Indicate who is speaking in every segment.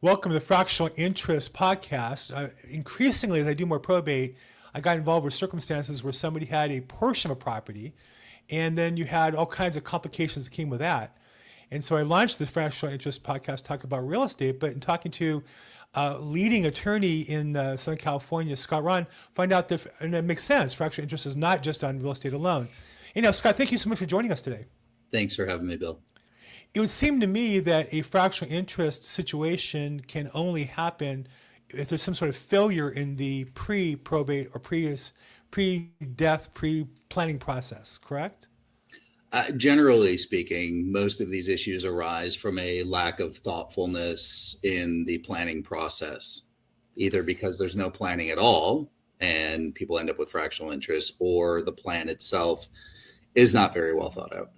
Speaker 1: Welcome to the Fractional Interest Podcast. Increasingly, as I do more probate, I got involved with circumstances where somebody had a portion of a property, and then you had all kinds of complications that came with that. And so I launched the Fractional Interest Podcast, talk about real estate, but in talking to a leading attorney in Southern California, Scott Rahn, find out that, and it makes sense, fractional interest is not just on real estate alone. And now, Scott, thank you so much for joining us today.
Speaker 2: Thanks for having me, Bill.
Speaker 1: It would seem to me that a fractional interest situation can only happen if there's some sort of failure in the pre-probate or pre-death, pre-planning process, correct?
Speaker 2: Generally speaking, most of these issues arise from a lack of thoughtfulness in the planning process, either because there's no planning at all and people end up with fractional interest, or the plan itself is not very well thought out.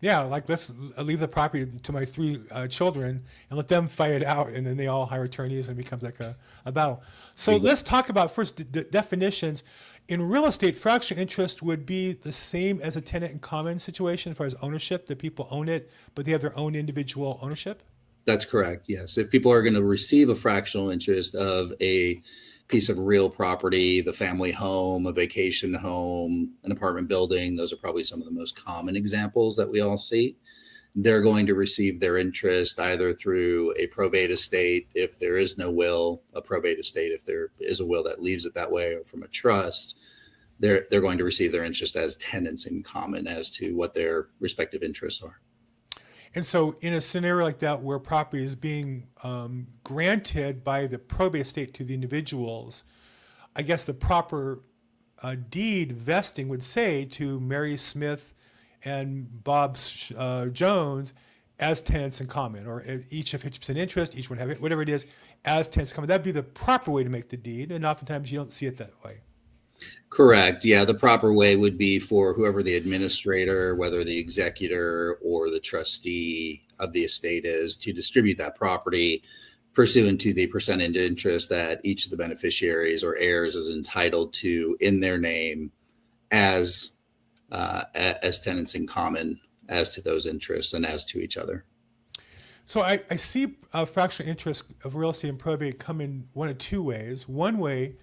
Speaker 1: Yeah, like let's leave the property to my three children and let them fight it out, and then they all hire attorneys and it becomes like a battle. So let's talk about first definitions. In real estate, fractional interest would be the same as a tenant in common situation as far as ownership, that people own it, but they have their own individual ownership?
Speaker 2: That's correct, yes. If people are going to receive a fractional interest of a piece of real property, the family home, a vacation home, an apartment building, those are probably some of the most common examples that we all see. They're going to receive their interest either through a probate estate, if there is no will, a probate estate, if there is a will that leaves it that way, or from a trust. They're going to receive their interest as tenants in common as to what their respective interests are.
Speaker 1: And so in a scenario like that where property is being granted by the probate estate to the individuals, I guess the proper deed vesting would say to Mary Smith and Bob Jones as tenants in common, or each have 50% interest, each one have it, whatever it is, as tenants in common. That'd be the proper way to make the deed, and oftentimes you don't see it that way.
Speaker 2: Correct. Yeah, the proper way would be for whoever the administrator, whether the executor or the trustee of the estate is, to distribute that property pursuant to the percentage interest that each of the beneficiaries or heirs is entitled to in their name as tenants in common as to those interests and as to each other.
Speaker 1: So I see fractional interest of real estate and probate come in one of two ways. One way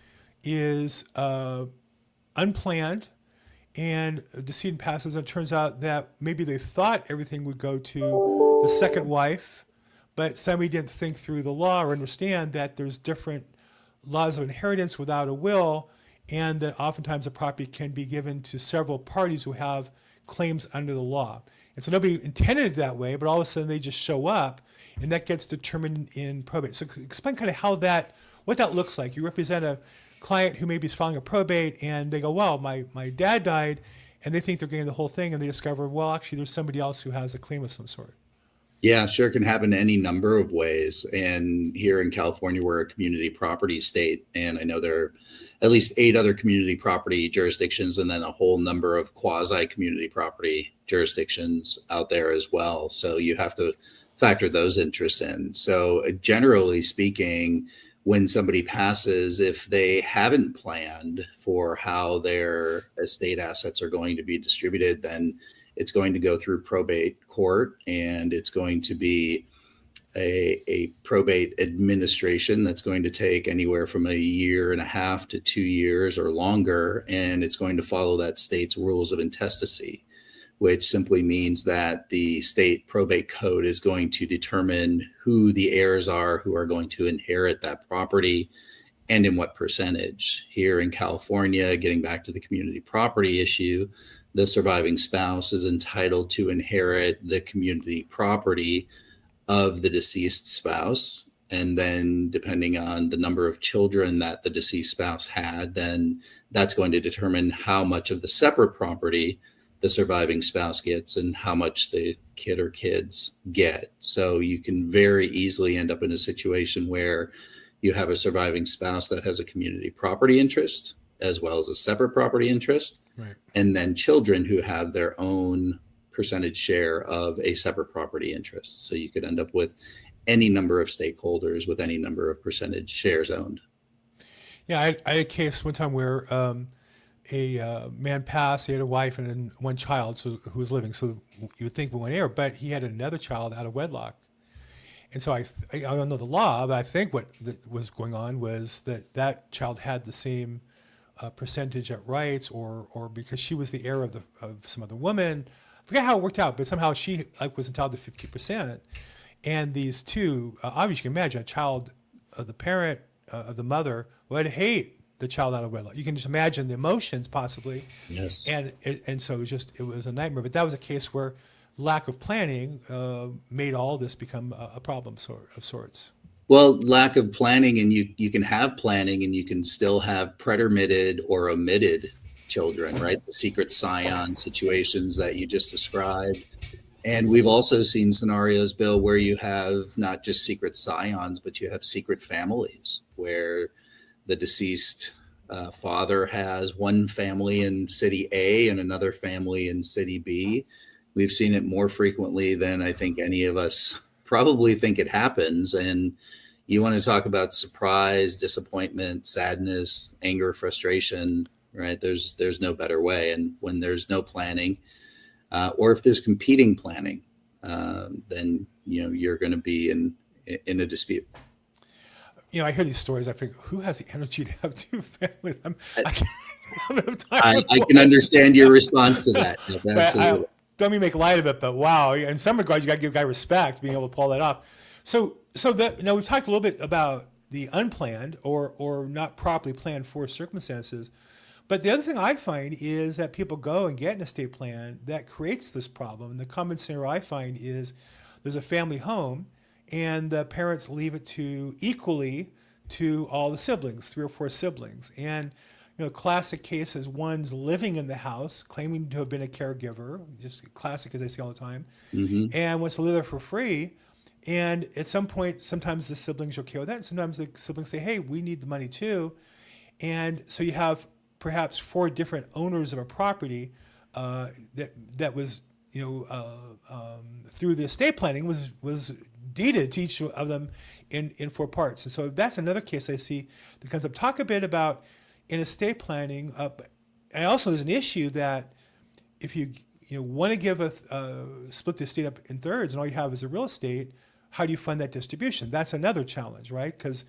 Speaker 1: is unplanned, and the decedent passes, and it turns out that maybe they thought everything would go to the second wife, but somebody didn't think through the law or understand that there's different laws of inheritance without a will, and that oftentimes a property can be given to several parties who have claims under the law. And so nobody intended it that way, but all of a sudden they just show up, and that gets determined in probate. So explain kind of what that looks like. You represent a client who maybe is filing a probate, and they go, well, my dad died, and they think they're getting the whole thing, and they discover, well, actually there's somebody else who has a claim of some sort.
Speaker 2: Yeah, sure. It can happen any number of ways. And here in California, we're a community property state, and I know there are at least 8 other community property jurisdictions, and then a whole number of quasi-community property jurisdictions out there as well. So you have to factor those interests in. So generally speaking, when somebody passes, if they haven't planned for how their estate assets are going to be distributed, then it's going to go through probate court, and it's going to be a probate administration that's going to take anywhere from 1.5 years to 2 years or longer, and it's going to follow that state's rules of intestacy, which simply means that the state probate code is going to determine who the heirs are who are going to inherit that property and in what percentage. Here in California, getting back to the community property issue, the surviving spouse is entitled to inherit the community property of the deceased spouse. And then depending on the number of children that the deceased spouse had, then that's going to determine how much of the separate property the surviving spouse gets and how much the kid or kids get. So you can very easily end up in a situation where you have a surviving spouse that has a community property interest as well as a separate property interest,
Speaker 1: right,
Speaker 2: and then children who have their own percentage share of a separate property interest. So you could end up with any number of stakeholders with any number of percentage shares owned.
Speaker 1: Yeah, I had a case one time where a man passed. He had a wife and one child, who was living. So you would think we went heir, but he had another child out of wedlock, And so I don't know the law, but I think what was going on was that child had the same percentage at rights, or because she was the heir of some other woman. I forget how it worked out, but somehow she was entitled to 50%. And these two, obviously, you can imagine a child of the parent of the mother would hate the child out of wedlock. You can just imagine the emotions possibly.
Speaker 2: Yes.
Speaker 1: And so it was a nightmare. But that was a case where lack of planning made all this become a problem of sorts.
Speaker 2: Well, lack of planning, and you can have planning and you can still have pretermitted or omitted children, right? The secret scion situations that you just described. And we've also seen scenarios, Bill, where you have not just secret scions, but you have secret families where the deceased father has one family in city A and another family in city B. We've seen it more frequently than I think any of us probably think it happens. And you want to talk about surprise, disappointment, sadness, anger, frustration, right? There's no better way. And when there's no planning, or if there's competing planning, then you're going to be in a dispute.
Speaker 1: I hear these stories. I think, who has the energy to have two families?
Speaker 2: I can understand your response to that. Absolutely.
Speaker 1: Don't mean make light of it, but wow. In some regards, you got to give a guy respect being able to pull that off. So we've talked a little bit about the unplanned or not properly planned for circumstances. But the other thing I find is that people go and get an estate plan that creates this problem. And the common scenario I find is there's a family home and the parents leave it equally to all the siblings, 3 or 4 siblings. And classic case is one's living in the house, claiming to have been a caregiver, just classic as I say all the time, and wants to live there for free. And at some point, sometimes the siblings are okay with that. And sometimes the siblings say, hey, we need the money too. And so you have perhaps 4 different owners of a property that was, through the estate planning was deeded to each of them in 4 parts. And so that's another case I see that comes up. Talk a bit about in estate planning. And also there's an issue that if you want to give split the estate up in thirds and all you have is a real estate, how do you fund that distribution? That's another challenge, right? Because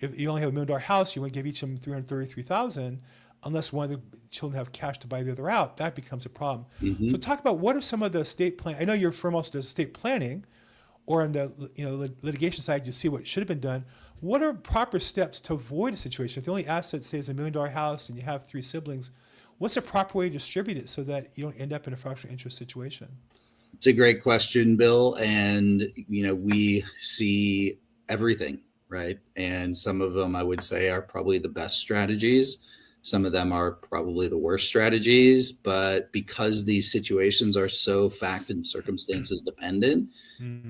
Speaker 1: if you only have $1 million house, you want to give each of them $333,000. Unless one of the children have cash to buy the other out, that becomes a problem. So talk about what are some of the estate plan. I know your firm also does estate planning, or on the litigation side, you see what should have been done. What are proper steps to avoid a situation? If the only asset, say, is a $1 million house and you have 3 siblings, what's the proper way to distribute it so that you don't end up in a fractional interest situation?
Speaker 2: It's a great question, Bill. And, we see everything, right? And some of them I would say are probably the best strategies. Some of them are probably the worst strategies, but because these situations are so fact and circumstances dependent,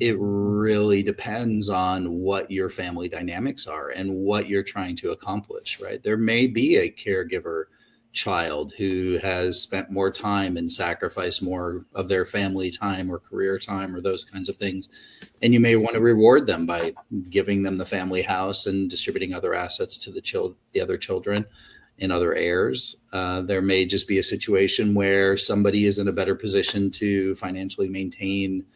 Speaker 2: it really depends on what your family dynamics are and what you're trying to accomplish, right? There may be a caregiver child who has spent more time and sacrificed more of their family time or career time or those kinds of things. And you may want to reward them by giving them the family house and distributing other assets to the other children and other heirs. There may just be a situation where somebody is in a better position to financially maintain,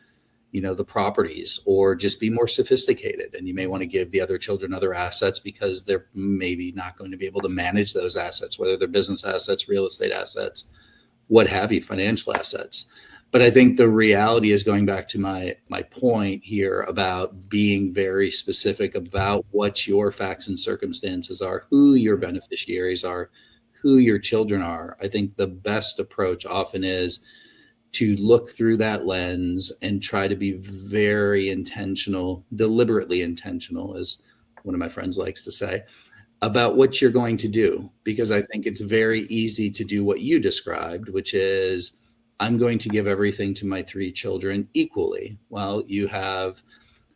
Speaker 2: the properties, or just be more sophisticated. And you may want to give the other children other assets because they're maybe not going to be able to manage those assets, whether they're business assets, real estate assets, what have you, financial assets. But I think the reality is, going back to my point here about being very specific about what your facts and circumstances are, who your beneficiaries are, who your children are. I think the best approach often is to look through that lens and try to be very intentional, deliberately intentional, as one of my friends likes to say, about what you're going to do. Because I think it's very easy to do what you described, which is, I'm going to give everything to my 3 children equally. Well, you have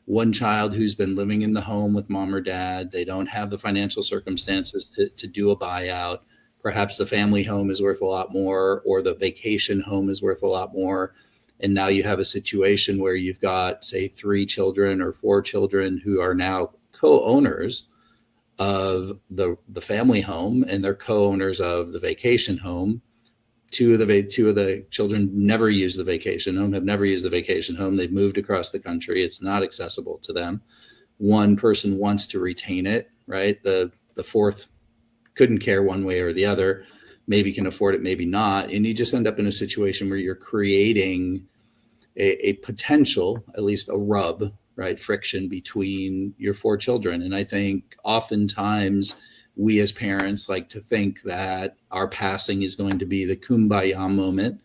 Speaker 2: one child who's been living in the home with mom or dad. They don't have the financial circumstances to do a buyout. Perhaps the family home is worth a lot more, or the vacation home is worth a lot more. And now you have a situation where you've got, say, 3 children or 4 children who are now co-owners of the family home, and they're co-owners of the vacation home two of the children never use the vacation home, have never used the vacation home. They've moved across the country. It's not accessible to them. One person wants to retain it, right? The fourth couldn't care one way or the other, maybe can afford it, maybe not. And you just end up in a situation where you're creating a potential, at least a rub, right? Friction between your four children. And I think oftentimes we as parents like to think that our passing is going to be the kumbaya moment,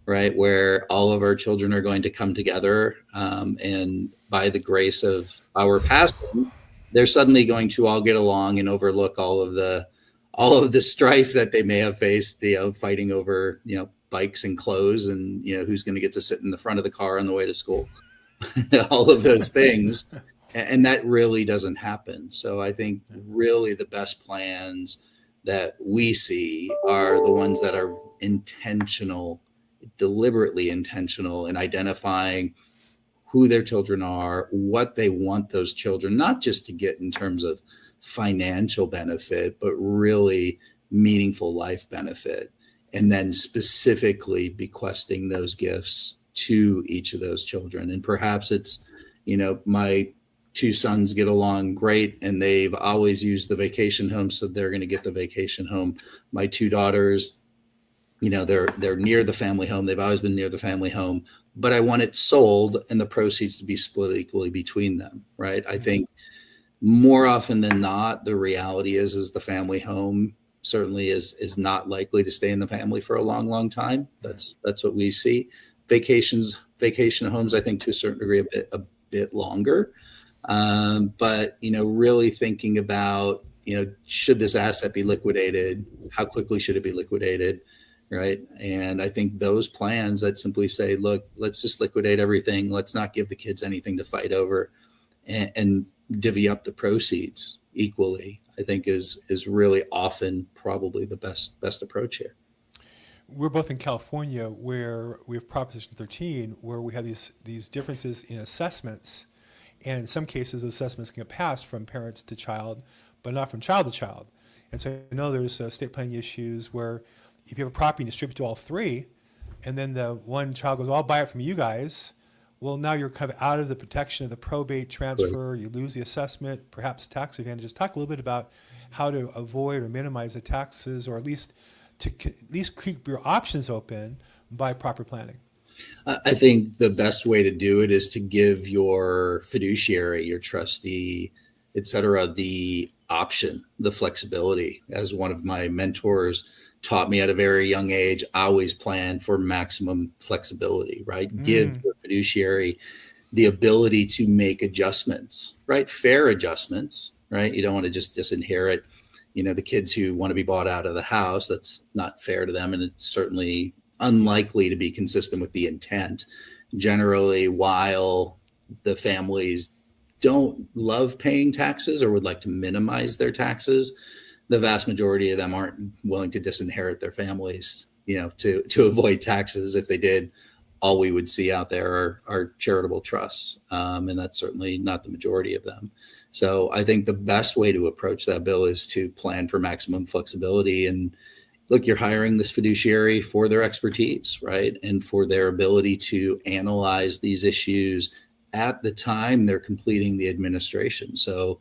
Speaker 2: right? Where all of our children are going to come together. And by the grace of our passing, they're suddenly going to all get along and overlook all of the strife that they may have faced, fighting over, bikes and clothes and, who's going to get to sit in the front of the car on the way to school, all of those things. And that really doesn't happen. So I think really the best plans that we see are the ones that are intentional, deliberately intentional in identifying who their children are, what they want those children, not just to get in terms of financial benefit, but really meaningful life benefit. And then specifically bequesting those gifts to each of those children. And perhaps it's, my two sons get along great and they've always used the vacation home, so they're going to get the vacation home. My two daughters, they're near the family home. They've always been near the family home, but I want it sold and the proceeds to be split equally between them, right? I think more often than not, the reality is the family home certainly is not likely to stay in the family for a long, long time. That's what we see. Vacation homes, I think to a certain degree, a bit longer. But, really thinking about, should this asset be liquidated? How quickly should it be liquidated? Right. And I think those plans that simply say, look, let's just liquidate everything. Let's not give the kids anything to fight over and divvy up the proceeds equally, I think is really often probably the best approach here.
Speaker 1: We're both in California where we have Proposition 13, where we have these differences in assessments. And in some cases, assessments can get passed from parents to child, but not from child to child. And so I know there's estate planning issues where if you have a property and distribute to all three, and then the one child goes, I'll buy it from you guys. Well, now you're kind of out of the protection of the probate transfer. Right. You lose the assessment, perhaps tax advantages. Talk a little bit about how to avoid or minimize the taxes, or at least keep your options open by proper planning.
Speaker 2: I think the best way to do it is to give your fiduciary, your trustee, et cetera, the option, the flexibility. As one of my mentors taught me at a very young age, always plan for maximum flexibility, right? Give your fiduciary the ability to make adjustments, right? Fair adjustments, right? You don't want to just disinherit, the kids who want to be bought out of the house. That's not fair to them. And it's certainly unlikely to be consistent with the intent. Generally, while the families don't love paying taxes or would like to minimize their taxes, the vast majority of them aren't willing to disinherit their families, to avoid taxes. If they did, all we would see out there are charitable trusts. And that's certainly not the majority of them. So I think the best way to approach that, Bill, is to plan for maximum flexibility. And look, you're hiring this fiduciary for their expertise, right? And for their ability to analyze these issues at the time they're completing the administration. So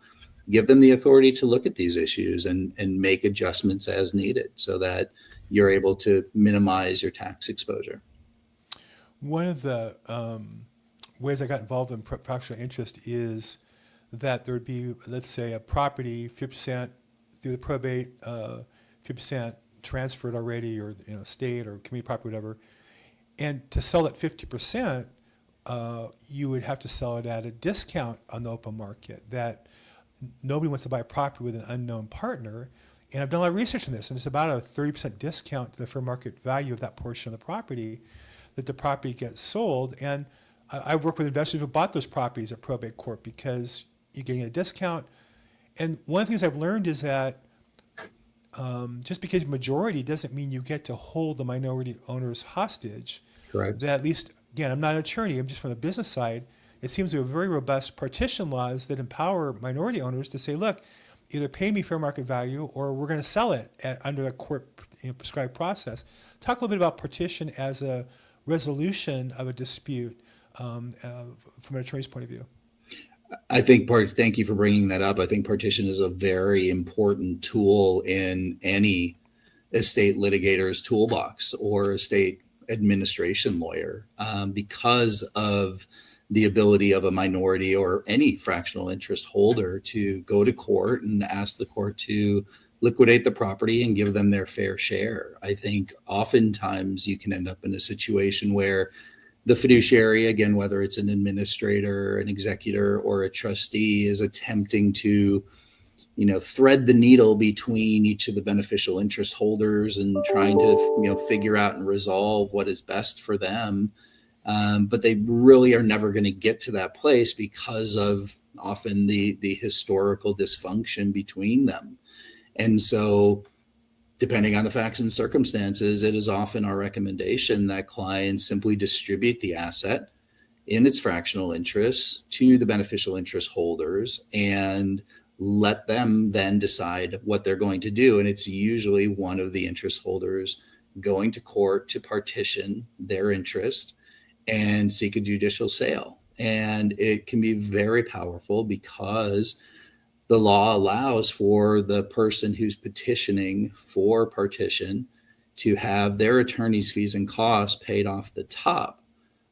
Speaker 2: give them the authority to look at these issues and make adjustments as needed so that you're able to minimize your tax exposure.
Speaker 1: One of the ways I got involved in fractional interest is that there would be, let's say, a property 50% through the probate, 50% transferred already, or state or community property, whatever. And to sell at 50%, you would have to sell it at a discount on the open market. That nobody wants to buy a property with an unknown partner. And I've done a lot of research on this, and it's about a 30% discount to the fair market value of that portion of the property that the property gets sold. And I work with investors who bought those properties at probate court because you're getting a discount. And one of the things I've learned is that just because you're majority doesn't mean you get to hold the minority owners hostage.
Speaker 2: Correct.
Speaker 1: That, at least, again, I'm not an attorney, I'm just from the business side. It seems to be very robust partition laws that empower minority owners to say, look, either pay me fair market value or we're going to sell it under the court prescribed process. Talk a little bit about partition as a resolution of a dispute from an attorney's point of view.
Speaker 2: I think thank you for bringing that up. I think partition is a very important tool in any estate litigator's toolbox or estate administration lawyer, because of the ability of a minority or any fractional interest holder to go to court and ask the court to liquidate the property and give them their fair share. I think oftentimes you can end up in a situation where the fiduciary, again, whether it's an administrator, an executor, or a trustee, is attempting to, thread the needle between each of the beneficial interest holders and trying to, figure out and resolve what is best for them. But they really are never going to get to that place because of often the historical dysfunction between them. And so, depending on the facts and circumstances, it is often our recommendation that clients simply distribute the asset in its fractional interest to the beneficial interest holders and let them then decide what they're going to do. And it's usually one of the interest holders going to court to partition their interest and seek a judicial sale. And it can be very powerful because the law allows for the person who's petitioning for partition to have their attorney's fees and costs paid off the top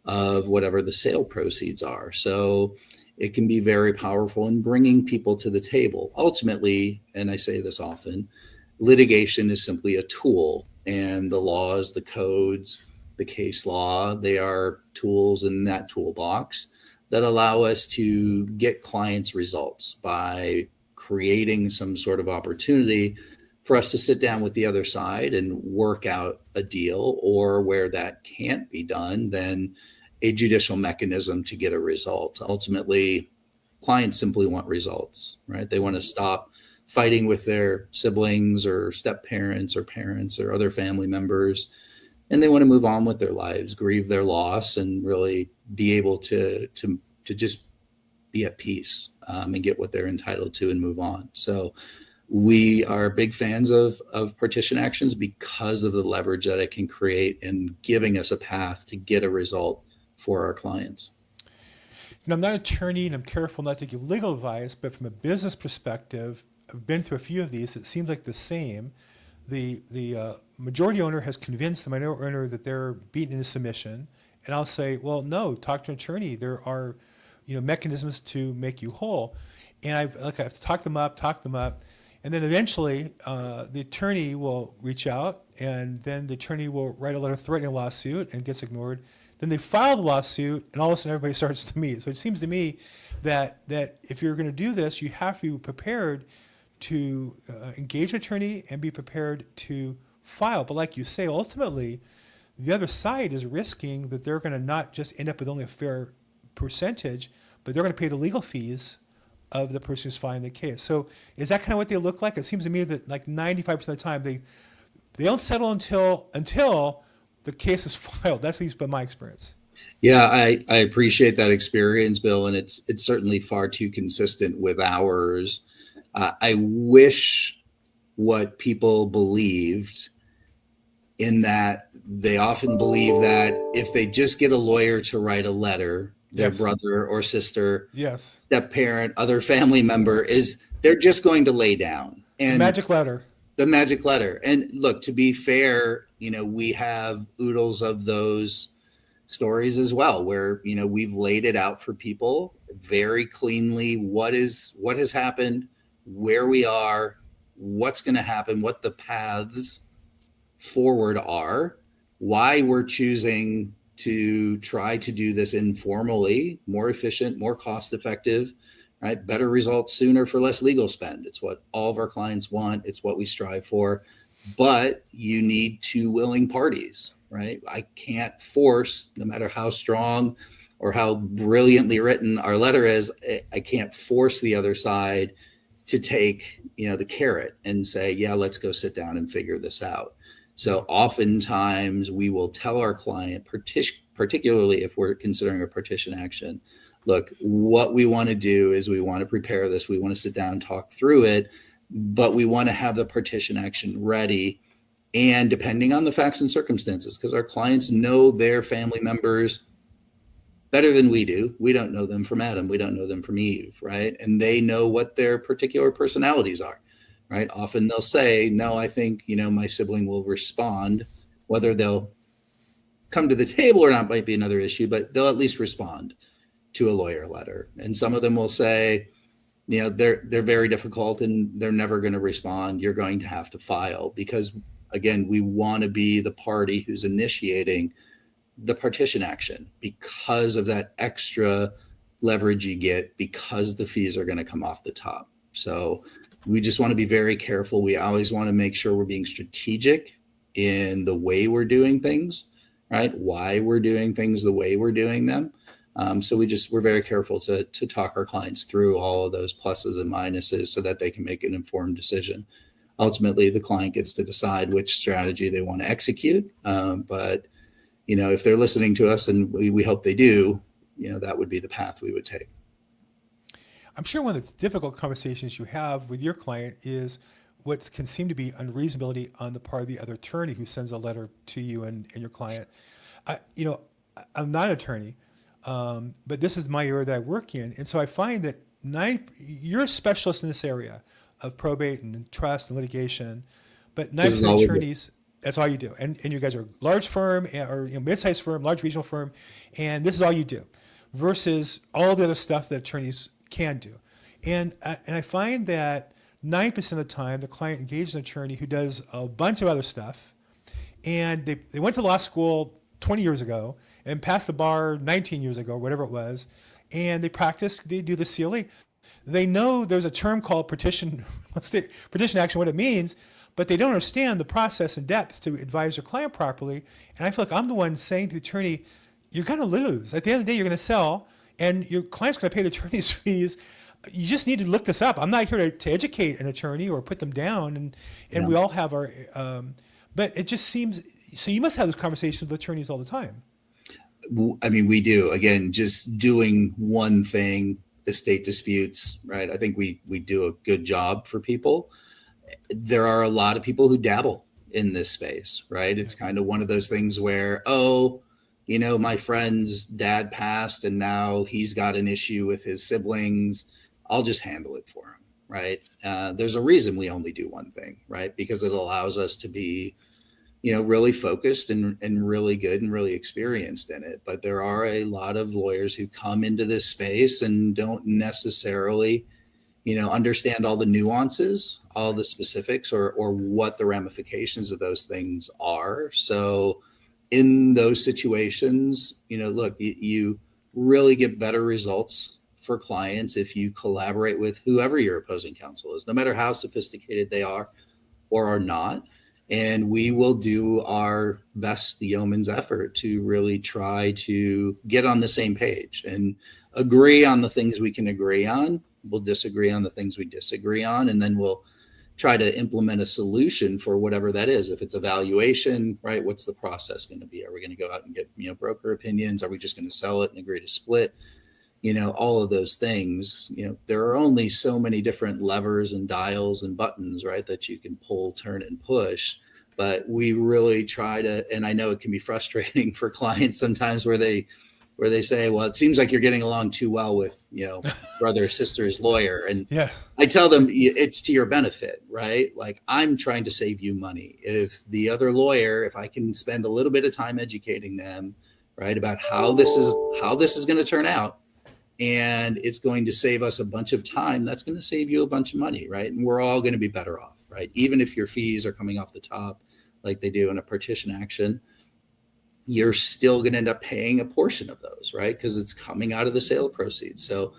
Speaker 2: of whatever the sale proceeds are. So it can be very powerful in bringing people to the table. Ultimately, and I say this often, litigation is simply a tool, and the laws, the codes, the case law, they are tools in that toolbox that allow us to get clients results by creating some sort of opportunity for us to sit down with the other side and work out a deal, or where that can't be done, then a judicial mechanism to get a result. Ultimately, clients simply want results, right? They want to stop fighting with their siblings or step parents or parents or other family members, and they want to move on with their lives, grieve their loss, and really be able to just be at peace and get what they're entitled to and move on. So we are big fans of partition actions because of the leverage that it can create in giving us a path to get a result for our clients.
Speaker 1: I'm not an attorney, and I'm careful not to give legal advice, but from a business perspective, I've been through a few of these. It seems like the same. The majority owner has convinced the minority owner that they're beaten into submission, and I'll say, well, no, talk to an attorney. There are, mechanisms to make you whole. And I've talked them up, and then eventually the attorney will reach out, and then the attorney will write a letter threatening a lawsuit and gets ignored. Then they file the lawsuit, and all of a sudden everybody starts to meet. So it seems to me that if you're going to do this, you have to be prepared to engage an attorney and be prepared to file. But like you say, ultimately, the other side is risking that they're going to not just end up with only a fair percentage, but they're going to pay the legal fees of the person who's filing the case. So is that kind of what they look like? It seems to me that like 95% of the time they don't settle until the case is filed. That's at least been my experience.
Speaker 2: Yeah, I appreciate that experience, Bill, and it's certainly far too consistent with ours. I wish what people believed, in that they often believe that if they just get a lawyer to write a letter, their
Speaker 1: Yes.
Speaker 2: brother or sister,
Speaker 1: Yes.
Speaker 2: step parent, other family member, they're just going to lay down. And
Speaker 1: Magic letter.
Speaker 2: the magic letter. And look, to be fair, we have oodles of those stories as well, where, we've laid it out for people very cleanly. What has happened, where we are, what's going to happen, what the paths forward are, why we're choosing to try to do this informally, more efficient, more cost effective, right? Better results sooner for less legal spend. It's what all of our clients want. It's what we strive for. But you need two willing parties, right? I can't force, no matter how strong or how brilliantly written our letter is, I can't force the other side to take, the carrot and say, yeah, let's go sit down and figure this out. So oftentimes we will tell our client, particularly if we're considering a partition action, look, what we want to do is we want to prepare this. We want to sit down and talk through it, but we want to have the partition action ready And depending on the facts and circumstances, because our clients know their family members better than we do. We don't know them from Adam. We don't know them from Eve, right? And they know what their particular personalities are, right? Often they'll say, no, I think, my sibling will respond. Whether they'll come to the table or not might be another issue, but they'll at least respond to a lawyer letter. And some of them will say, they're very difficult and they're never going to respond. You're going to have to file, because again, we want to be the party who's initiating the partition action because of that extra leverage you get, because the fees are going to come off the top. So we just want to be very careful. We always want to make sure we're being strategic in the way we're doing things, right? Why we're doing things the way we're doing them. So we're very careful to talk our clients through all of those pluses and minuses so that they can make an informed decision. Ultimately, the client gets to decide which strategy they want to execute. But if they're listening to us, and we hope they do, that would be the path we would take.
Speaker 1: I'm sure one of the difficult conversations you have with your client is what can seem to be unreasonability on the part of the other attorney who sends a letter to you and your client. I'm not an attorney, but this is my area that I work in. And so I find that you're a specialist in this area of probate and trust and litigation, but 90% of attorneys, that's all you do. And you guys are a large firm or mid-sized firm, large regional firm, and this is all you do versus all the other stuff that attorneys can do. And I find that 9% of the time, the client engages an attorney who does a bunch of other stuff, and they went to law school 20 years ago and passed the bar 19 years ago, whatever it was, and they do the CLE. They know there's a term called partition action, what it means, but they don't understand the process in depth to advise their client properly. And I feel like I'm the one saying to the attorney, you're going to lose. At the end of the day, you're going to sell, and your client's going to pay the attorney's fees. You just need to look this up. I'm not here to educate an attorney or put them down, and we all have our, but it just seems, so you must have those conversations with attorneys all the time.
Speaker 2: I mean, we do. Again, just doing one thing, estate disputes, right? I think we do a good job for people. There are a lot of people who dabble in this space, right? It's kind of one of those things where, my friend's dad passed and now he's got an issue with his siblings. I'll just handle it for him, right? There's a reason we only do one thing, right? Because it allows us to be, really focused and really good and really experienced in it. But there are a lot of lawyers who come into this space and don't necessarily, understand all the nuances, all the specifics, or what the ramifications of those things are. So in those situations, look, you really get better results for clients if you collaborate with whoever your opposing counsel is, no matter how sophisticated they are or are not. And we will do our best yeoman's effort to really try to get on the same page and agree on the things we can agree on. We'll disagree on the things we disagree on, and then we'll try to implement a solution for whatever that is. If it's a valuation, right, what's the process going to be? Are we going to go out and get, broker opinions? Are we just going to sell it and agree to split? All of those things, there are only so many different levers and dials and buttons, right, that you can pull, turn, and push. But we really try to, and I know it can be frustrating for clients sometimes where they say, well, it seems like you're getting along too well with, brother or sister's lawyer. And I tell them it's to your benefit, right? Like, I'm trying to save you money. If the other lawyer, if I can spend a little bit of time educating them, right, about how this is going to turn out, and it's going to save us a bunch of time, that's going to save you a bunch of money, right? And we're all going to be better off, right? Even if your fees are coming off the top like they do in a partition action, you're still going to end up paying a portion of those, right? Because it's coming out of the sale proceeds. So,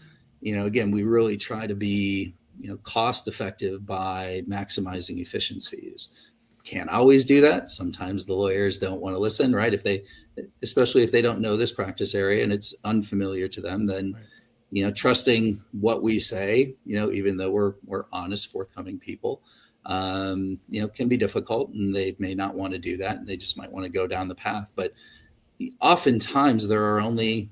Speaker 2: again, we really try to be, cost effective by maximizing efficiencies. Can't always do that. Sometimes the lawyers don't want to listen, right? Especially if they don't know this practice area and it's unfamiliar to them, then, trusting what we say, even though we're honest, forthcoming people, can be difficult, and they may not want to do that. And they just might want to go down the path. But oftentimes there are only,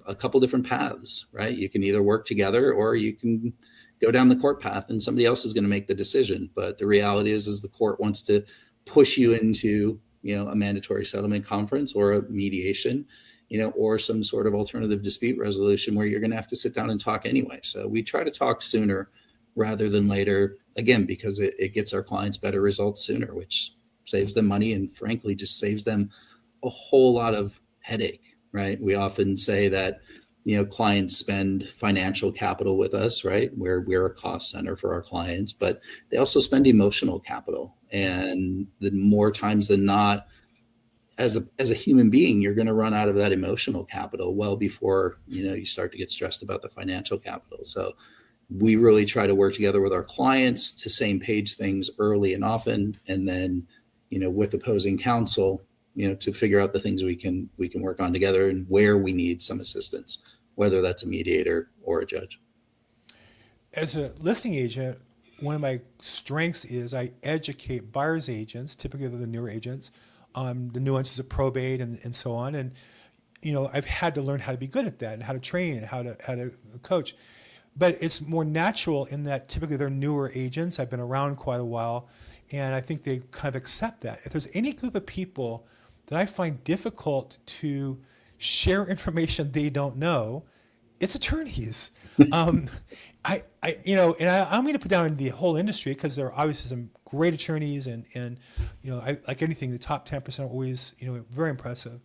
Speaker 2: a couple different paths, right? You can either work together or you can go down the court path and somebody else is going to make the decision. But the reality is the court wants to push you into, a mandatory settlement conference or a mediation, or some sort of alternative dispute resolution where you're going to have to sit down and talk anyway. So we try to talk sooner rather than later, again, because it gets our clients better results sooner, which saves them money and frankly just saves them a whole lot of headache, right? We often say that, clients spend financial capital with us, right? We're a cost center for our clients, but they also spend emotional capital. And the more times than not, as a human being, you're going to run out of that emotional capital well before, you start to get stressed about the financial capital. So we really try to work together with our clients to same page things early and often, and then, with opposing counsel, to figure out the things we can work on together and where we need some assistance, whether that's a mediator or a judge.
Speaker 1: As a listing agent, one of my strengths is I educate buyer's agents, typically they're the newer agents, on the nuances of probate and so on. And, I've had to learn how to be good at that and how to train and how to coach. But it's more natural in that typically they're newer agents. I've been around quite a while, and I think they kind of accept that. If there's any group of people that I find difficult to share information they don't know, it's attorneys. I'm going to put down the whole industry because there are obviously some great attorneys, and like anything, the top 10% are always, very impressive.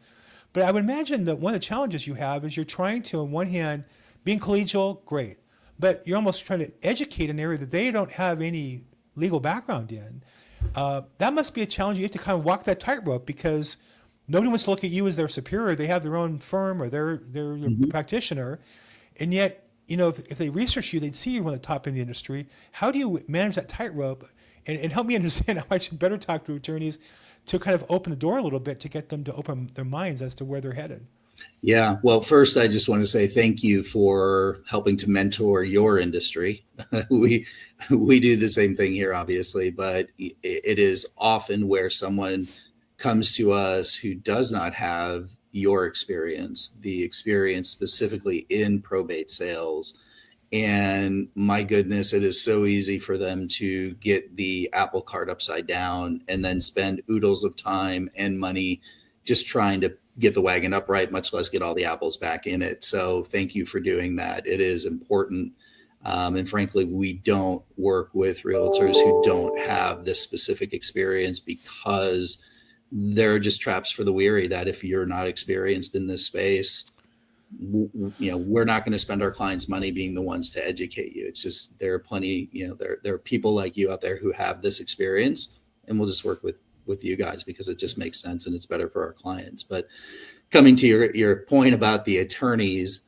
Speaker 1: But I would imagine that one of the challenges you have is you're trying to, on one hand, being collegial, great, but you're almost trying to educate an area that they don't have any legal background in. That must be a challenge. You have to kind of walk that tightrope because nobody wants to look at you as their superior. They have their own firm or they're your practitioner, and yet, if they research you, they'd see you're one of the top in the industry. How do you manage that tightrope? And help me understand how I should better talk to attorneys to kind of open the door a little bit to get them to open their minds as to where they're headed.
Speaker 2: Yeah. Well, first, I just want to say thank you for helping to mentor your industry. we do the same thing here, obviously, but it is often where someone comes to us who does not have your experience, the experience specifically in probate sales. And my goodness, it is so easy for them to get the apple cart upside down and then spend oodles of time and money just trying to get the wagon upright, much less get all the apples back in it. So thank you for doing that. It is important. And frankly, we don't work with realtors who don't have this specific experience because there are just traps for the weary that if you're not experienced in this space, we're not going to spend our clients' money being the ones to educate you. It's just, there are plenty, there are people like you out there who have this experience, and we'll just work with you guys because it just makes sense and it's better for our clients. But coming to your point about the attorneys,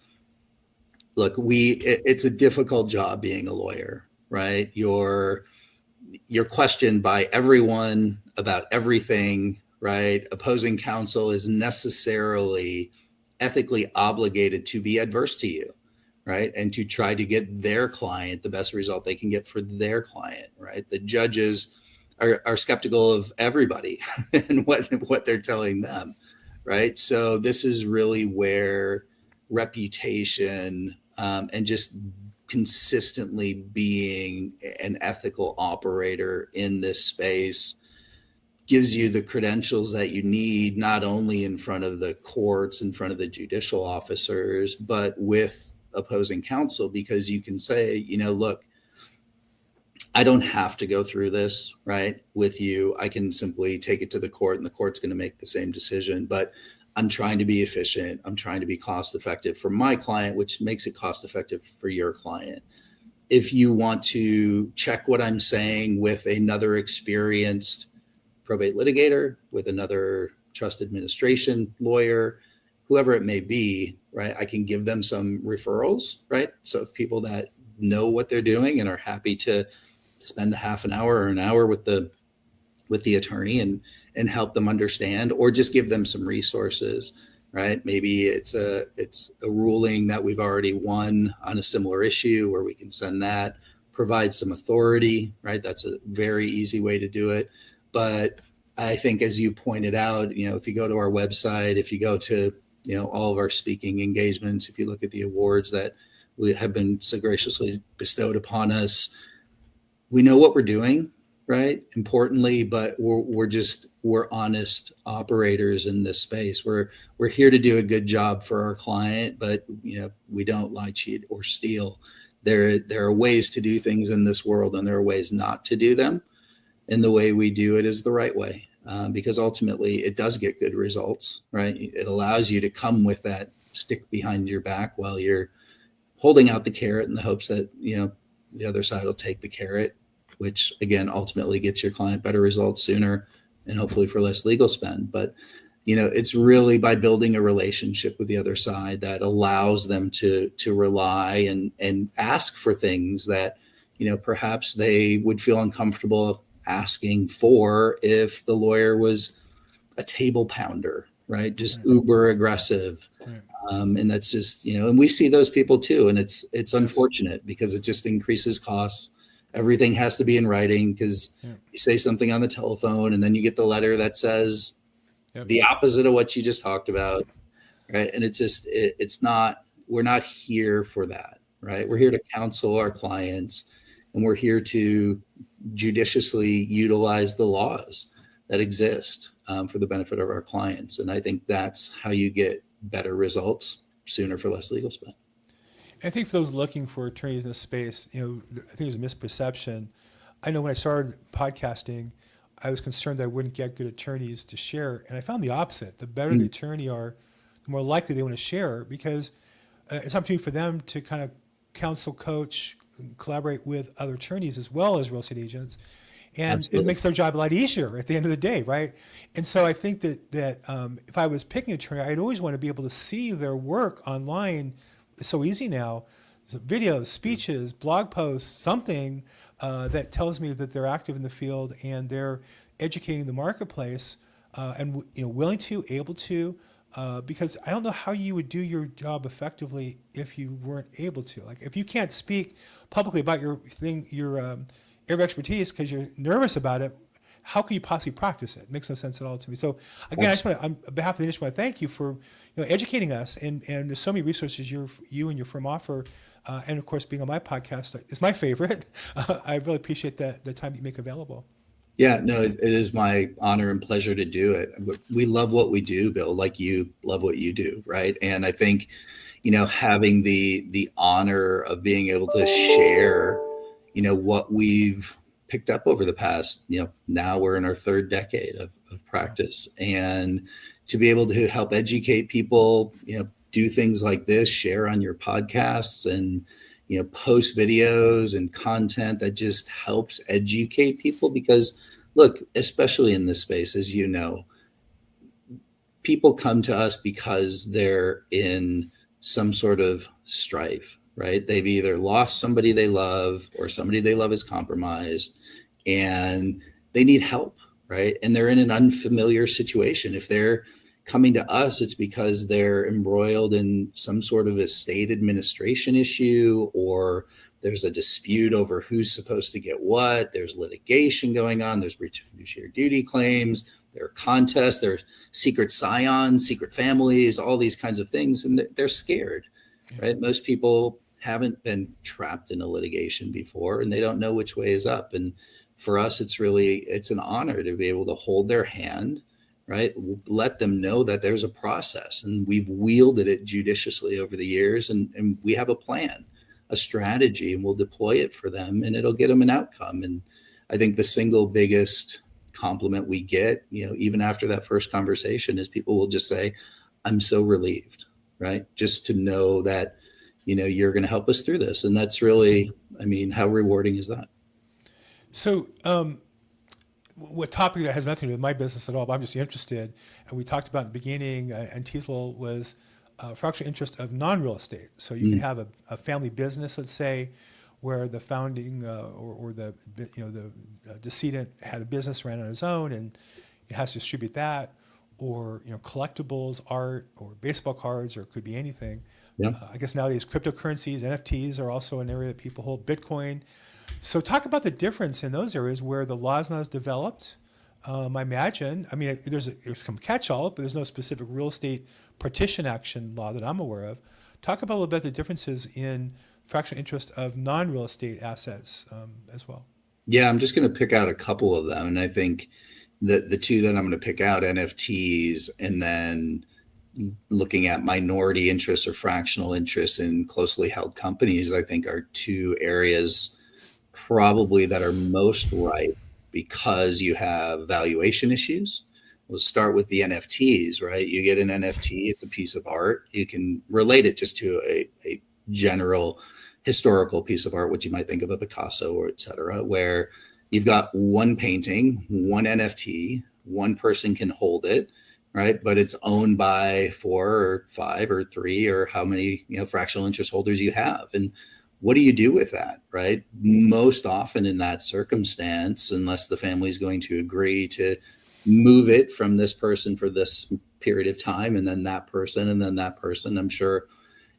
Speaker 2: look, it's a difficult job being a lawyer, right? You're questioned by everyone about everything, right? Opposing counsel is necessarily ethically obligated to be adverse to you, right? And to try to get their client the best result they can get for their client, right? The judges are skeptical of everybody and what they're telling them, right? So this is really where reputation and just consistently being an ethical operator in this space gives you the credentials that you need, not only in front of the courts, in front of the judicial officers, but with opposing counsel, because you can say, look, I don't have to go through this, right, with you. I can simply take it to the court and the court's going to make the same decision. But I'm trying to be efficient. I'm trying to be cost effective for my client, which makes it cost effective for your client. If you want to check what I'm saying with another experienced probate litigator, with another trust administration lawyer, whoever it may be, right, I can give them some referrals, right? So if people that know what they're doing and are happy to spend a half an hour or an hour with the attorney and help them understand, or just give them some resources, right? Maybe it's a ruling that we've already won on a similar issue where we can send that, provide some authority, right? That's a very easy way to do it. But I think, as you pointed out, if you go to our website, if you go to, all of our speaking engagements, if you look at the awards that we have been so graciously bestowed upon us, we know what we're doing. right? Importantly, but we're honest operators in this space. We're here to do a good job for our client, but we don't lie, cheat, or steal. There are ways to do things in this world, and there are ways not to do them. And the way we do it is the right way, because ultimately it does get good results, right? It allows you to come with that stick behind your back while you're holding out the carrot in the hopes that the other side will take the carrot, which again ultimately gets your client better results sooner and hopefully for less legal spend. But it's really by building a relationship with the other side that allows them to rely and ask for things that perhaps they would feel uncomfortable asking for if the lawyer was a table pounder, right? Just uber aggressive.
Speaker 1: Right.
Speaker 2: And that's just, and we see those people too. And it's unfortunate because it just increases costs. Everything has to be in writing because you say something on the telephone and then you get the letter that says the opposite of what you just talked about. Right. And it's just, we're not here for that. Right. We're here to counsel our clients, and we're here to judiciously utilize the laws that exist for the benefit of our clients. And I think that's how you get better results sooner for less legal spend.
Speaker 1: I think for those looking for attorneys in this space, I think there's a misperception. I know when I started podcasting, I was concerned that I wouldn't get good attorneys to share. And I found the opposite. The better the attorney are, the more likely they want to share, because it's an opportunity for them to kind of counsel, coach, collaborate with other attorneys as well as real estate agents. And
Speaker 2: Absolutely.
Speaker 1: It makes their job a lot easier at the end of the day, right? And so I think that if I was picking an attorney, I'd always want to be able to see their work online. It's so easy now. So videos, speeches, blog posts, something that tells me that they're active in the field and they're educating the marketplace and willing to, able to, because I don't know how you would do your job effectively if you weren't able to. Like if you can't speak publicly about your thing, your area of expertise because you're nervous about it, how can you possibly practice it? It makes no sense at all to me. So again, I just want to, on behalf of the industry, I want to thank you for educating us, and there's so many resources you and your firm offer, and of course being on my podcast is my favorite. I really appreciate the time that you make available.
Speaker 2: Yeah, no, it is my honor and pleasure to do it. We love what we do, Bill, like you love what you do, right? And I think, having the honor of being able to share, what we've picked up over the past, now we're in our third decade of practice, and to be able to help educate people, do things like this, share on your podcasts and, post videos and content that just helps educate people. Because look, especially in this space, as people come to us because they're in some sort of strife, right? They've either lost somebody they love or somebody they love is compromised and they need help, right? And they're in an unfamiliar situation. If they're coming to us, it's because they're embroiled in some sort of estate administration issue, or there's a dispute over who's supposed to get what. There's litigation going on. There's breach of fiduciary duty claims. There are contests. There are secret scions, secret families, all these kinds of things. And they're scared, right? Most people haven't been trapped in a litigation before, and they don't know which way is up. And for us, it's an honor to be able to hold their hand, right? Let them know that there's a process, and we've wielded it judiciously over the years, and we have a plan, a strategy, and we'll deploy it for them, and it'll get them an outcome. And I think the single biggest compliment we get, even after that first conversation, is people will just say, I'm so relieved, right? Just to know that, you're going to help us through this. And that's really, how rewarding is that?
Speaker 1: So, what topic that has nothing to do with my business at all, but I'm just interested, and we talked about in the beginning, and Teasel was fractional interest of non-real estate. So you can have a family business, let's say, where the founding or the decedent had a business, ran on his own, and it has to distribute that, or collectibles, art, or baseball cards, or it could be anything.
Speaker 2: Yeah.
Speaker 1: I guess nowadays cryptocurrencies, NFTs are also an area that people hold. Bitcoin. So talk about the difference in those areas where the law is not as developed. I imagine, there's some catch-all, but there's no specific real estate partition action law that I'm aware of. Talk about a little bit the differences in fractional interest of non-real estate assets as well.
Speaker 2: Yeah, I'm just going to pick out a couple of them. And I think that the two that I'm going to pick out, NFTs, and then looking at minority interests or fractional interests in closely held companies, I think are two areas probably that are most ripe because you have valuation issues. We'll start with the NFTs, right? You get an NFT, it's a piece of art. You can relate it just to a general historical piece of art, which you might think of a Picasso or et cetera, where you've got one painting, one NFT, one person can hold it, right? But it's owned by 4 or 5 or 3 or how many, fractional interest holders you have. And what do you do with that, right? Most often in that circumstance, unless the family is going to agree to move it from this person for this period of time, and then that person, and then that person, I'm sure,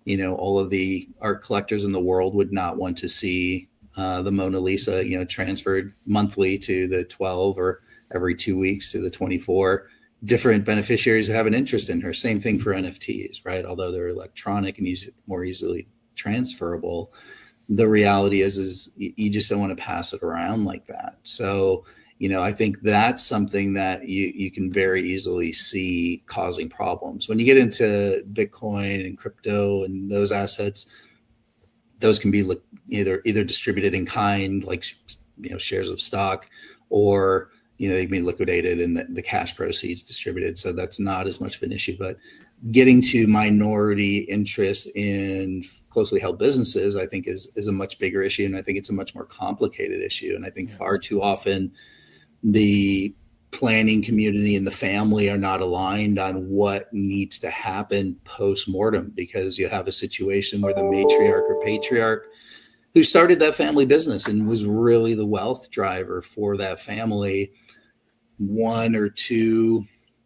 Speaker 2: all of the art collectors in the world would not want to see the Mona Lisa, transferred monthly to the 12 or every 2 weeks to the 24 different beneficiaries who have an interest in her. Same thing for NFTs, right? Although they're electronic and more easily transferable, the reality is you just don't want to pass it around like that. So, I think that's something that you can very easily see causing problems. When you get into Bitcoin and crypto and those assets, those can be either distributed in kind, like, shares of stock, or, they can be liquidated and the cash proceeds distributed. So that's not as much of an issue. But getting to minority interest in closely held businesses, I think is a much bigger issue. And I think it's a much more complicated issue. And I think far too often the planning community and the family are not aligned on what needs to happen post-mortem, because you have a situation where the matriarch or patriarch who started that family business and was really the wealth driver for that family, 1 or 2,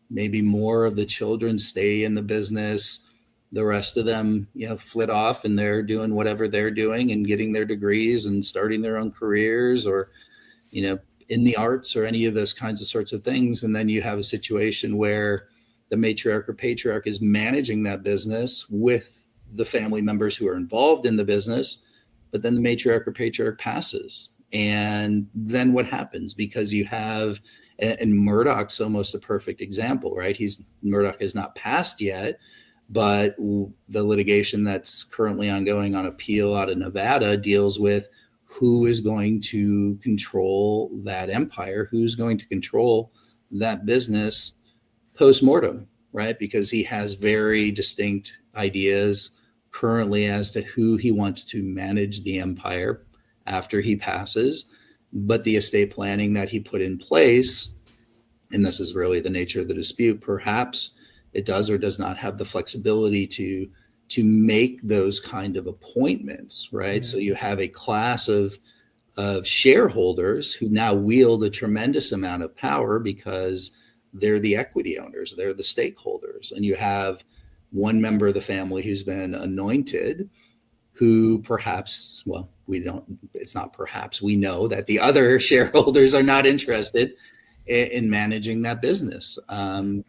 Speaker 2: maybe more of the children stay in the business. The rest of them, flit off and they're doing whatever they're doing and getting their degrees and starting their own careers, or, in the arts or any of those kinds of sorts of things. And then you have a situation where the matriarch or patriarch is managing that business with the family members who are involved in the business, but then the matriarch or patriarch passes. And then what happens? Because you have, and Murdoch's almost a perfect example, right? Murdoch has not passed yet, but the litigation that's currently ongoing on appeal out of Nevada deals with who is going to control that empire, who's going to control that business post-mortem, right? Because he has very distinct ideas currently as to who he wants to manage the empire after he passes. But the estate planning that he put in place, and this is really the nature of the dispute, perhaps it does or does not have the flexibility to make those kind of appointments, right? So you have a class of shareholders who now wield a tremendous amount of power because they're the equity owners, they're the stakeholders. And you have one member of the family who's been anointed, who perhaps, well, we know that the other shareholders are not interested in managing that business, and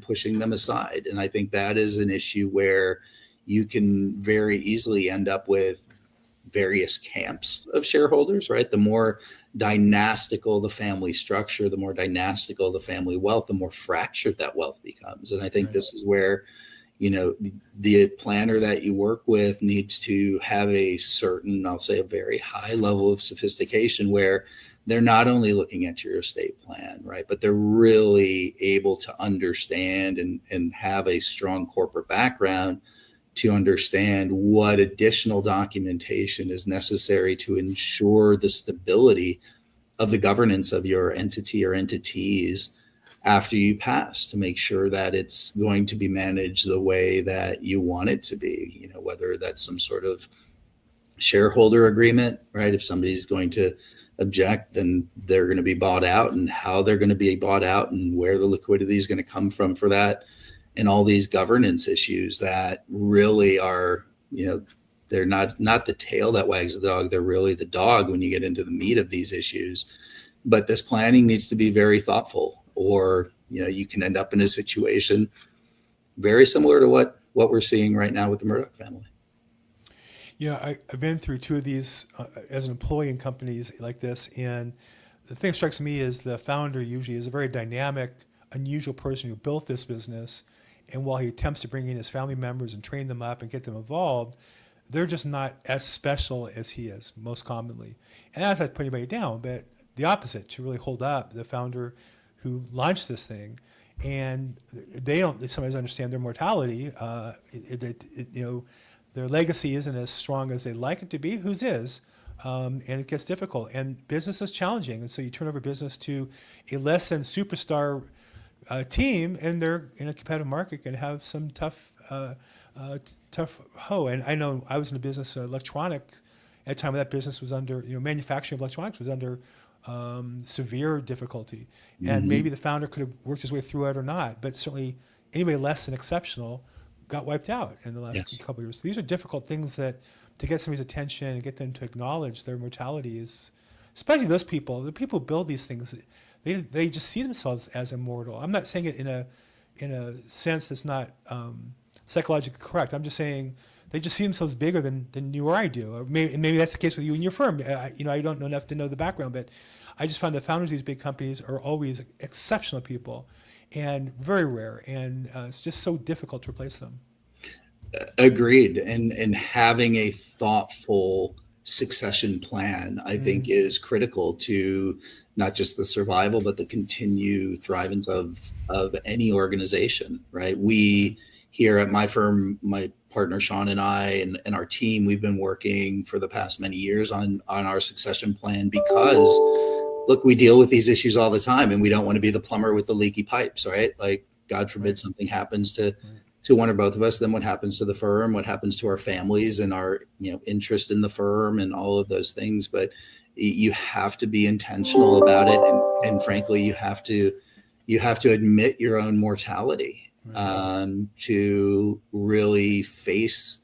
Speaker 2: pushing them aside. And I think that is an issue where you can very easily end up with various camps of shareholders, right? The more dynastical the family structure, the more dynastical the family wealth, the more fractured that wealth becomes. And I think this is where, the planner that you work with needs to have a certain, I'll say a very high level of sophistication, where they're not only looking at your estate plan, right, but they're really able to understand and have a strong corporate background to understand what additional documentation is necessary to ensure the stability of the governance of your entity or entities after you pass, to make sure that it's going to be managed the way that you want it to be, whether that's some sort of shareholder agreement, right? If somebody's going to object, then they're going to be bought out, and how they're going to be bought out and where the liquidity is going to come from for that. And all these governance issues that really are, they're not the tail that wags the dog. They're really the dog when you get into the meat of these issues. But this planning needs to be very thoughtful, or, you can end up in a situation very similar to what we're seeing right now with the Murdoch family.
Speaker 1: I've been through two of these as an employee in companies like this, and the thing that strikes me is the founder usually is a very dynamic, unusual person who built this business, and while he attempts to bring in his family members and train them up and get them involved, they're just not as special as he is most commonly. And that's not putting anybody down, but the opposite, to really hold up the founder who launched this thing. And they don't sometimes understand their mortality. Their legacy isn't as strong as they'd like it to be, whose is, and it gets difficult. And business is challenging, and so you turn over business to a less than superstar team, and they're in a competitive market can have some tough hoe. And I know I was in the business of electronic at a time when that business was under, manufacturing of electronics was under severe difficulty. And maybe the founder could have worked his way through it or not, but certainly anybody less than exceptional got wiped out in the last couple of years. So these are difficult things that to get somebody's attention and get them to acknowledge their mortality is, especially those people, the people who build these things, they just see themselves as immortal. I'm not saying it in a sense that's not psychologically correct. I'm just saying they just see themselves bigger than you or I do. Or maybe that's the case with you and your firm. I don't know enough to know the background, but I just find the founders of these big companies are always exceptional people and very rare. And it's just so difficult to replace them.
Speaker 2: Agreed. And having a thoughtful succession plan, I think, is critical to not just the survival, but the continued thrivance of any organization, right? We here at my firm, my partner Sean and I and our team, we've been working for the past many years on our succession plan because, look, we deal with these issues all the time, and we don't want to be the plumber with the leaky pipes, right? Like, God forbid something happens to one or both of us, then what happens to the firm, what happens to our families and our interest in the firm and all of those things. But you have to be intentional about it, and frankly, you have to admit your own mortality to really face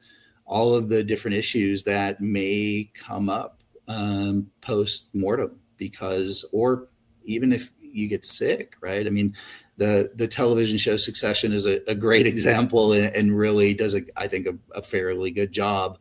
Speaker 2: all of the different issues that may come up post-mortem, because, or even if you get sick, right? I mean, the television show Succession is a great example and really does, I think, a fairly good job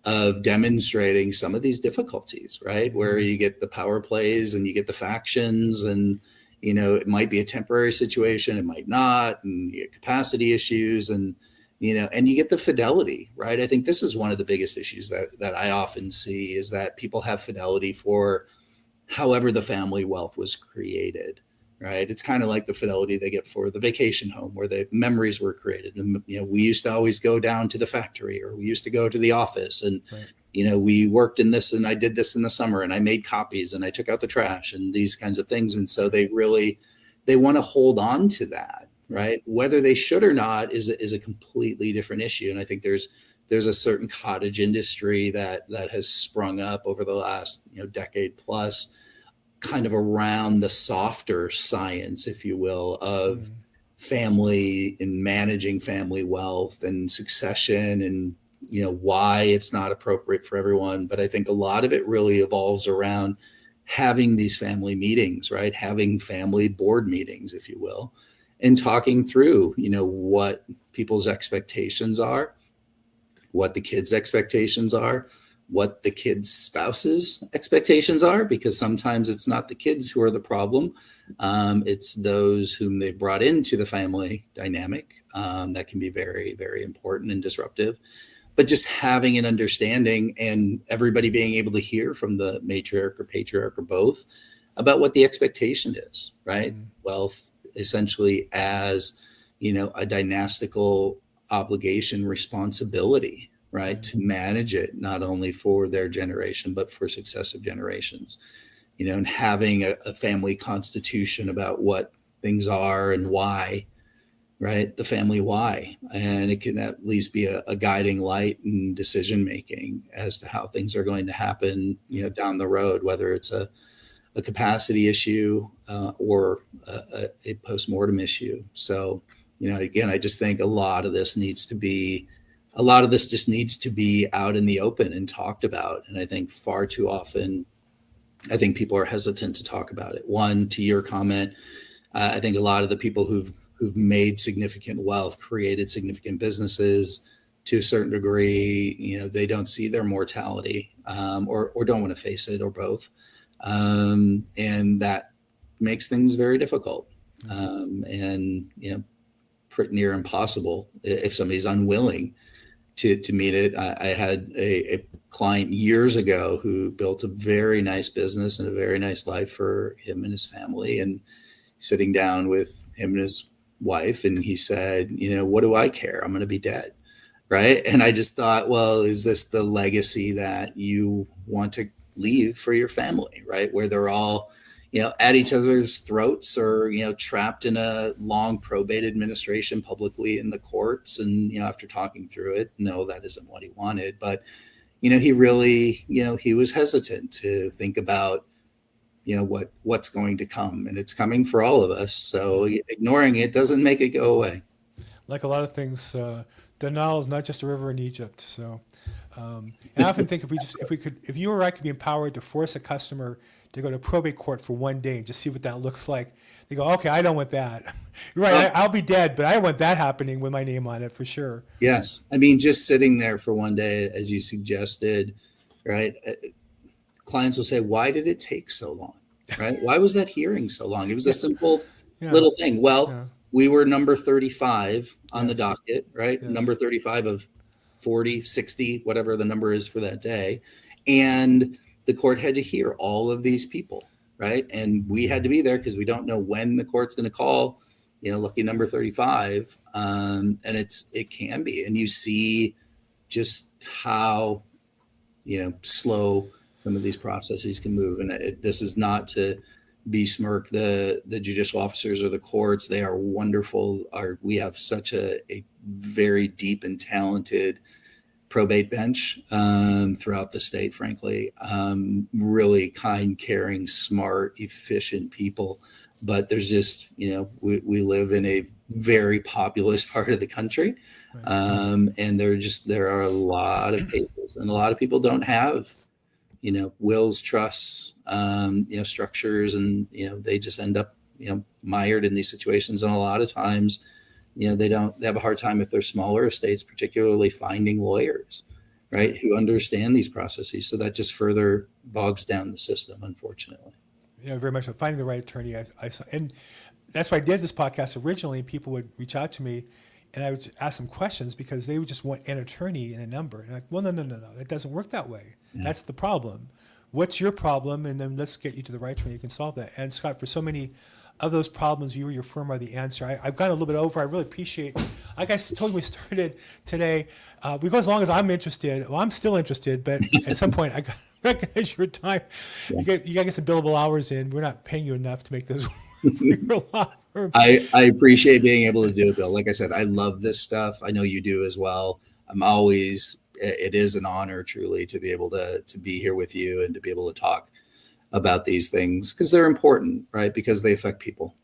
Speaker 2: of demonstrating some of these difficulties, right? Where you get the power plays and you get the factions, and it might be a temporary situation, it might not, and you get capacity issues, and and you get the fidelity, right? I think this is one of the biggest issues that I often see, is that people have fidelity for however the family wealth was created, right? It's kind of like the fidelity they get for the vacation home where the memories were created. And, we used to always go down to the factory, or we used to go to the office, and, we worked in this, and I did this in the summer, and I made copies, and I took out the trash, and these kinds of things. And so they want to hold on to that, right? Whether they should or not is a completely different issue. And I think there's a certain cottage industry that has sprung up over the last decade plus, kind of around the softer science, if you will, of family and managing family wealth and succession, and why it's not appropriate for everyone. But I think a lot of it really evolves around having these family meetings, right? Having family board meetings, if you will, and talking through, what people's expectations are, what the kids' expectations are, what the kids' spouses' expectations are, because sometimes it's not the kids who are the problem. It's those whom they've brought into the family dynamic that can be very, very important and disruptive. But just having an understanding and everybody being able to hear from the matriarch or patriarch or both about what the expectation is, right? Wealth essentially as, a dynastical obligation, responsibility, right? To manage it, not only for their generation, but for successive generations, and having a family constitution about what things are and why, right? The family why. And it can at least be a guiding light in decision-making as to how things are going to happen, down the road, whether it's a capacity issue or a post-mortem issue. So, again, I just think a lot of this just needs to be out in the open and talked about. And I think far too often, I think people are hesitant to talk about it. One, to your comment, I think a lot of the people who've made significant wealth, created significant businesses, to a certain degree, they don't see their mortality, or don't want to face it, or both. And that makes things very difficult. And, pretty near impossible if somebody's unwilling to meet it. I had a client years ago who built a very nice business and a very nice life for him and his family, and sitting down with him and his wife, and he said, what do I care? I'm going to be dead. Right. And I just thought, well, is this the legacy that you want to leave for your family? Right. Where they're all, at each other's throats, or, trapped in a long probate administration publicly in the courts. And, after talking through it, no, that isn't what he wanted. But, he really, he was hesitant to think about, what's going to come, and it's coming for all of us. So ignoring it doesn't make it go away.
Speaker 1: Like a lot of things, the Nile is not just a river in Egypt. So, and I often think if you or I could be empowered to force a customer to go to probate court for one day and just see what that looks like, they go, okay, I don't want that. You're right. I'll be dead, but I want that happening with my name on it for sure.
Speaker 2: Yes. I mean, just sitting there for one day, as you suggested, right? Clients will say, why did it take so long? Right? Why was that hearing so long? It was a simple little thing. Well, we were number 35 on the docket, right? Yes. Number 35 of 40, 60, whatever the number is for that day. And the court had to hear all of these people, right? And we had to be there because we don't know when the court's going to call, lucky number 35. And it can be. And you see just how, slow some of these processes can move. And this is not to besmirk the judicial officers or the courts. They are wonderful. We have such a very deep and talented probate bench throughout the state, frankly. Really kind, caring, smart, efficient people. But there's just, we live in a very populous part of the country. Right. And there are a lot of cases, and a lot of people don't have wills, trusts, structures, and, they just end up, mired in these situations. And a lot of times, they have a hard time, if they're smaller estates, particularly finding lawyers, right, who understand these processes. So that just further bogs down the system, unfortunately.
Speaker 1: Yeah, very much. Finding the right attorney. And that's why I did this podcast originally. People would reach out to me, and I would ask them questions because they would just want an attorney and a number. And I'm like, well, no, it doesn't work that way. Yeah. That's the problem. What's your problem? And then let's get you to the right attorney who can solve that. And Scott, for so many of those problems, you or your firm are the answer. I've gone a little bit over. I really appreciate, like I told you, we started today. We go as long as I'm interested. Well, I'm still interested, but at some point I got to recognize your time. Yeah. You got to get some billable hours in. We're not paying you enough to make this work.
Speaker 2: I appreciate being able to do it, Bill. Like I said, I love this stuff. I know you do as well. It is an honor truly to be able to be here with you and to be able to talk about these things, because they're important, right? Because they affect people.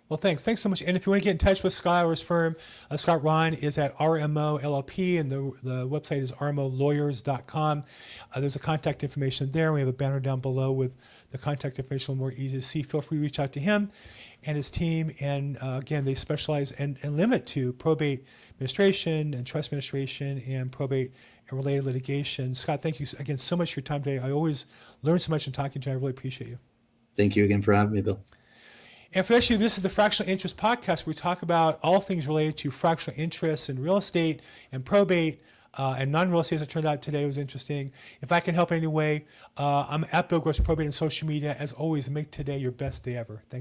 Speaker 1: Well, thanks so much. And if you want to get in touch with Scott or his firm, Scott Rahn is at RMO LLP, and the website is rmolawyers.com. There's a contact information there. We have a banner down below with the contact information, more easy to see. Feel free to reach out to him and his team. And again, they specialize and limit to probate administration and trust administration and probate and related litigation. Scott, thank you again so much for your time today. I always learn so much in talking to you. I really appreciate you.
Speaker 2: Thank you again for having me, Bill.
Speaker 1: And for this, this is the Fractional Interest Podcast, where we talk about all things related to fractional interests in real estate and probate and non-real estate. As it turned out today was interesting. If I can help in any way, I'm at Bill Gross Probate on social media. As always, make today your best day ever. Thanks.